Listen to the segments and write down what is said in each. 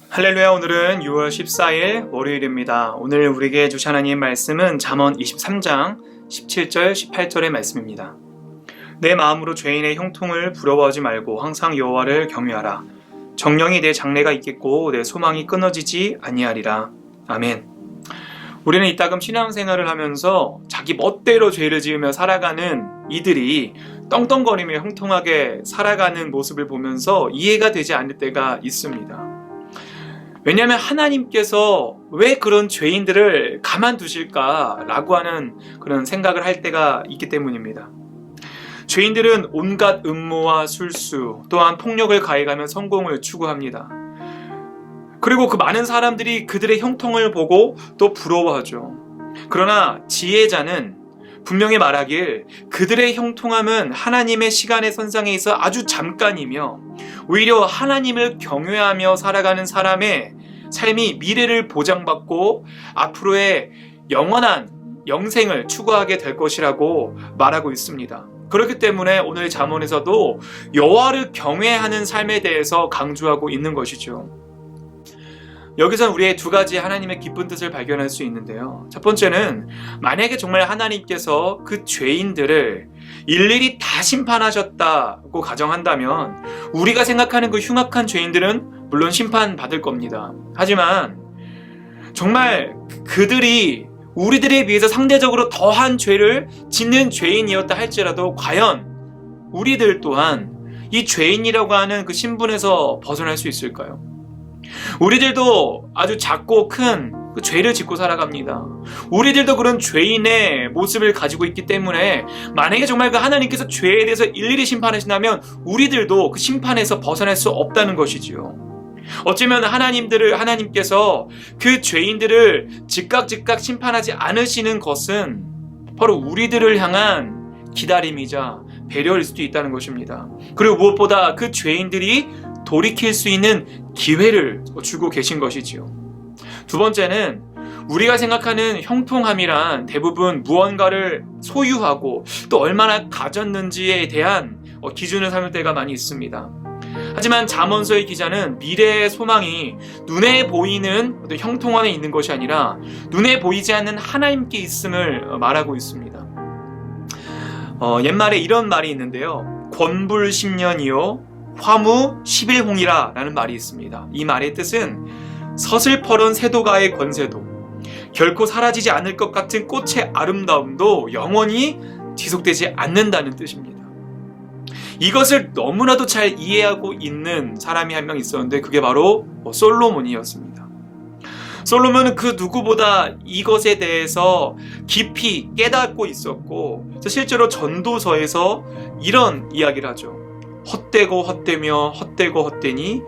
할렐루야. 오늘은 6월 14일 월요일입니다. 오늘 우리에게 주신 하나님의 말씀은 잠언 23장 17절 18절의 말씀입니다. 내 마음으로 죄인의 형통을 부러워하지 말고 항상 여호와를 경외하라. 정령이 내 장래가 있겠고 내 소망이 끊어지지 아니하리라. 아멘. 우리는 이따금 신앙생활을 하면서 자기 멋대로 죄를 지으며 살아가는 이들이 떵떵거리며 형통하게 살아가는 모습을 보면서 이해가 되지 않을 때가 있습니다. 왜냐하면 하나님께서 왜 그런 죄인들을 가만두실까라고 하는 그런 생각을 할 때가 있기 때문입니다. 죄인들은 온갖 음모와 술수 또한 폭력을 가해가며 성공을 추구합니다. 그리고 그 많은 사람들이 그들의 형통을 보고 또 부러워하죠. 그러나 지혜자는 분명히 말하길 그들의 형통함은 하나님의 시간의 선상에 있어 아주 잠깐이며 오히려 하나님을 경외하며 살아가는 사람의 삶이 미래를 보장받고 앞으로의 영원한 영생을 추구하게 될 것이라고 말하고 있습니다. 그렇기 때문에 오늘 잠언에서도 여호와를 경외하는 삶에 대해서 강조하고 있는 것이죠. 여기서 우리의 두 가지 하나님의 깊은 뜻을 발견할 수 있는데요. 첫 번째는 만약에 정말 하나님께서 그 죄인들을 일일이 다 심판하셨다고 가정한다면 우리가 생각하는 그 흉악한 죄인들은 물론 심판받을 겁니다. 하지만 정말 그들이 우리들에 비해서 상대적으로 더한 죄를 짓는 죄인이었다 할지라도 과연 우리들 또한 이 죄인이라고 하는 그 신분에서 벗어날 수 있을까요? 우리들도 아주 작고 큰 그 죄를 짓고 살아갑니다. 우리들도 그런 죄인의 모습을 가지고 있기 때문에 만약에 정말 그 하나님께서 죄에 대해서 일일이 심판하신다면 우리들도 그 심판에서 벗어날 수 없다는 것이지요. 어쩌면 하나님께서 그 죄인들을 즉각 심판하지 않으시는 것은 바로 우리들을 향한 기다림이자 배려일 수도 있다는 것입니다. 그리고 무엇보다 그 죄인들이 돌이킬 수 있는 기회를 주고 계신 것이지요. 두 번째는 우리가 생각하는 형통함이란 대부분 무언가를 소유하고 또 얼마나 가졌는지에 대한 기준을 삼을 때가 많이 있습니다. 하지만 잠언서의 기자는 미래의 소망이 눈에 보이는 형통함에 있는 것이 아니라 눈에 보이지 않는 하나님께 있음을 말하고 있습니다. 옛말에 이런 말이 있는데요. 권불10년이요 화무 11홍이라 라는 말이 있습니다. 이 말의 뜻은 서슬퍼런 새도가의 권세도 결코 사라지지 않을 것 같은 꽃의 아름다움도 영원히 지속되지 않는다는 뜻입니다. 이것을 너무나도 잘 이해하고 있는 사람이 한 명 있었는데 그게 바로 솔로몬이었습니다. 솔로몬은 그 누구보다 이것에 대해서 깊이 깨닫고 있었고 실제로 전도서에서 이런 이야기를 하죠. 헛되고 헛되며 헛되고 헛되니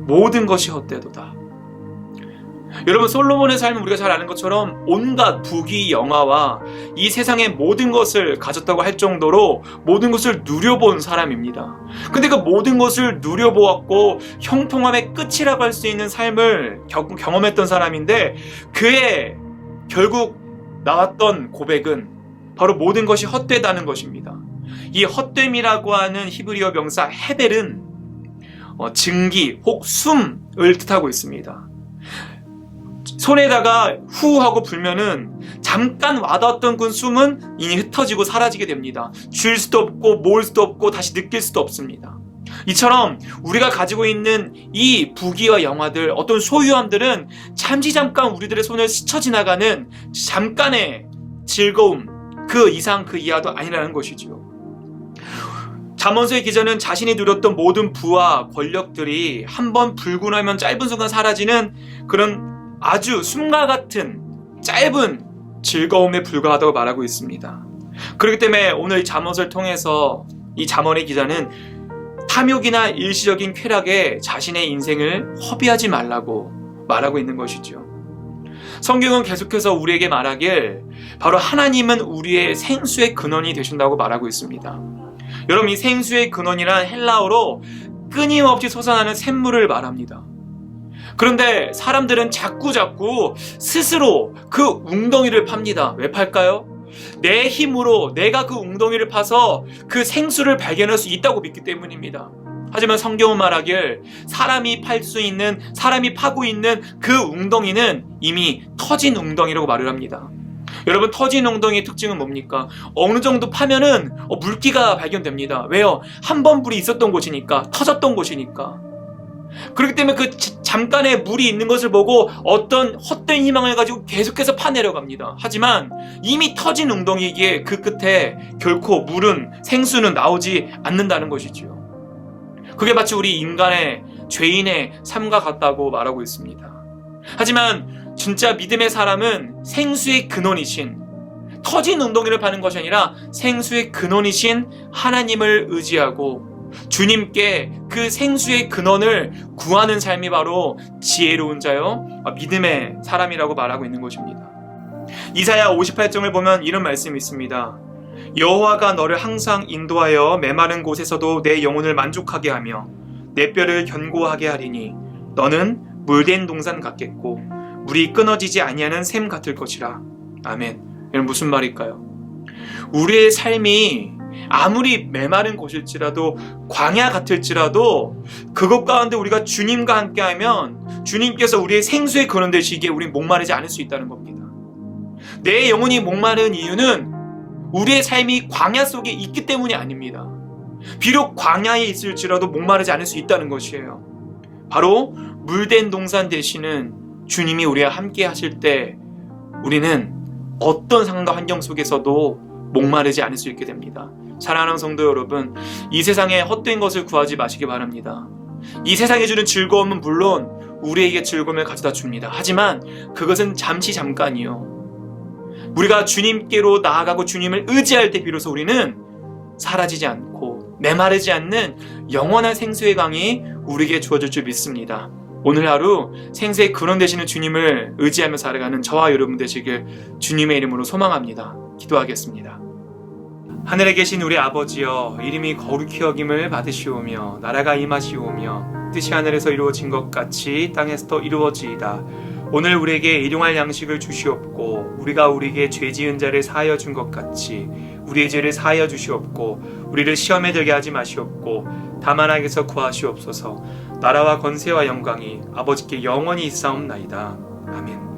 모든 것이 헛되도다. 여러분, 솔로몬의 삶은 우리가 잘 아는 것처럼 온갖 부귀 영화와 이 세상의 모든 것을 가졌다고 할 정도로 모든 것을 누려본 사람입니다. 근데 그 모든 것을 누려보았고 형통함의 끝이라고 할 수 있는 삶을 경험했던 사람인데 그의 결국 나왔던 고백은 바로 모든 것이 헛되다는 것입니다. 이 헛됨이라고 하는 히브리어 명사 헤벨은 증기 혹 숨을 뜻하고 있습니다. 손에다가 후 하고 불면은 잠깐 와닿았던 그 숨은 이미 흩어지고 사라지게 됩니다. 줄 수도 없고 모을 수도 없고 다시 느낄 수도 없습니다. 이처럼 우리가 가지고 있는 이 부귀와 영화들, 어떤 소유함들은 잠시 잠깐 우리들의 손을 스쳐 지나가는 잠깐의 즐거움, 그 이상 그 이하도 아니라는 것이지요. 잠언서의 기자는 자신이 누렸던 모든 부와 권력들이 한번 불고 나면 짧은 순간 사라지는 그런 아주 숨과 같은 짧은 즐거움에 불과하다고 말하고 있습니다. 그렇기 때문에 오늘 이 잠언서를 통해서 이 잠언의 기자는 탐욕이나 일시적인 쾌락에 자신의 인생을 허비하지 말라고 말하고 있는 것이죠. 성경은 계속해서 우리에게 말하길 바로 하나님은 우리의 생수의 근원이 되신다고 말하고 있습니다. 여러분, 이 생수의 근원이란 헬라어로 끊임없이 솟아나는 샘물을 말합니다. 그런데 사람들은 자꾸 스스로 그 웅덩이를 팝니다. 왜 팔까요? 내 힘으로 내가 그 웅덩이를 파서 그 생수를 발견할 수 있다고 믿기 때문입니다. 하지만 성경은 말하길 사람이 파고 있는 그 웅덩이는 이미 터진 웅덩이라고 말을 합니다. 여러분, 터진 웅덩이의 특징은 뭡니까? 어느 정도 파면은 물기가 발견됩니다. 왜요? 한 번 물이 있었던 곳이니까, 터졌던 곳이니까. 그렇기 때문에 그 잠깐의 물이 있는 것을 보고 어떤 헛된 희망을 가지고 계속해서 파내려갑니다. 하지만 이미 터진 웅덩이기에 그 끝에 결코 생수는 나오지 않는다는 것이지요. 그게 마치 우리 인간의 죄인의 삶과 같다고 말하고 있습니다. 하지만 진짜 믿음의 사람은 생수의 근원이신, 터진 웅덩이를 파는 것이 아니라 생수의 근원이신 하나님을 의지하고 주님께 그 생수의 근원을 구하는 삶이 바로 지혜로운 자요 믿음의 사람이라고 말하고 있는 것입니다. 이사야 58장을 보면 이런 말씀이 있습니다. 여호와가 너를 항상 인도하여 메마른 곳에서도 내 영혼을 만족하게 하며 내 뼈를 견고하게 하리니 너는 물된 동산 같겠고 물이 끊어지지 아니하는 샘 같을 것이라. 아멘. 이건 무슨 말일까요? 우리의 삶이 아무리 메마른 곳일지라도, 광야 같을지라도 그것 가운데 우리가 주님과 함께하면 주님께서 우리의 생수의 근원 되시기에 우리는 목마르지 않을 수 있다는 겁니다. 내 영혼이 목마른 이유는 우리의 삶이 광야 속에 있기 때문이 아닙니다. 비록 광야에 있을지라도 목마르지 않을 수 있다는 것이에요. 바로 물된 동산 되시는 주님이 우리와 함께 하실 때 우리는 어떤 상황과 환경 속에서도 목마르지 않을 수 있게 됩니다. 사랑하는 성도 여러분, 이 세상에 헛된 것을 구하지 마시기 바랍니다. 이 세상에 주는 즐거움은 물론 우리에게 즐거움을 가져다 줍니다. 하지만 그것은 잠깐이요. 우리가 주님께로 나아가고 주님을 의지할 때 비로소 우리는 사라지지 않고 메마르지 않는 영원한 생수의 강이 우리에게 주어질 줄 믿습니다. 오늘 하루 생수의 근원 되시는 주님을 의지하며 살아가는 저와 여러분 되시길 주님의 이름으로 소망합니다. 기도하겠습니다. 하늘에 계신 우리 아버지여, 이름이 거룩히 여김을 받으시오며 나라가 임하시오며 뜻이 하늘에서 이루어진 것 같이 땅에서도 이루어지이다. 오늘 우리에게 일용할 양식을 주시옵고 우리가 우리에게 죄 지은 자를 사하여 준 것 같이 우리의 죄를 사하여 주시옵고 우리를 시험에 들게 하지 마시옵고 다만 악에서 구하시옵소서. 나라와 권세와 영광이 아버지께 영원히 있사옵나이다. 아멘.